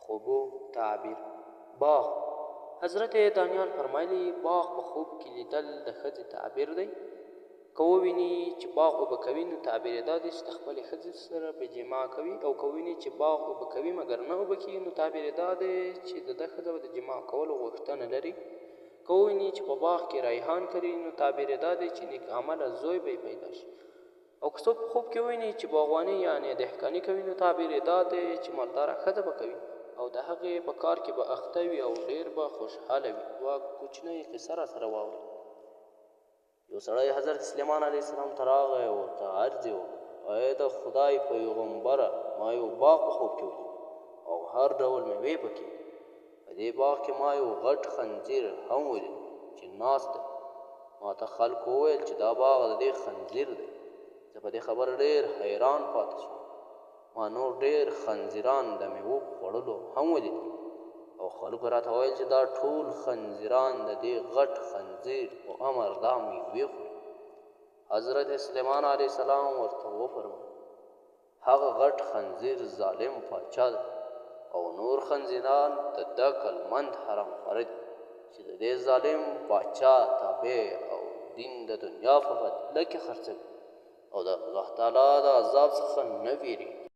خوبو تعبیر باغ. حضرت دانیال فرمایلی باغ په خوب کې لیدل د ښځې تعبیر دی. که وویني چې باغ اوبه کوي نو تعبیر یې دا دی چې د خپلې ښځې سره به جماع کوي، او که وویني چې باغ اوبه کوي مګر نه اوبه کېږي نو تعبیر یې دا دی چې د ده ښځه به د جماع کولو غوښتنه لري. که وویني چې په باغ کې ریحان کري نو تعبیر یې دا دی چې نیک عمله زوی به یې پیدا شي. او که څوک په خوب کې وویني چې باغواني یعنې دهقاني کوي نو تعبیر یې دا دی چې مالداره ښځه به کوي او د هغې په کار کې به اخته وي او ډېر به خوشحاله وي. یوه کوچنۍ قصه راسره واورئ. یو سړی حضرت سلیمان علیه السلام ته راغی او ورته عرض یې وکړ: ای د خدای پیغمبره، ما یو باغ په خوب کې ولید او هر ډول مېوې پکې. په دې باغ کې ما یو غټ خنځیر هم ولید چې ناست دی. ما ته خلکو وویل چې دا باغ د دې خنځیر دی. زه په دې خبره ډېر حیران پاتې شوم. ما نور ډېر خنځیران د مېوو په خوړلو هم ولیدل او خلکو راته ویل چې دا ټول خنځیران د دې غټ خنځیر په امر دا مېوې خوري. حضرت سلیمان علیه السلام ورته وفرمایل: هغه غټ خنځیر ظالم پاچا دی او نور خنځیران د ده عقلمند حرام خوره دي چې د دې ظالم پاچا تابع او دین د دنیا په بدله کې خرڅوي او د الله تعالی د عذاب څخه نه ویریږي.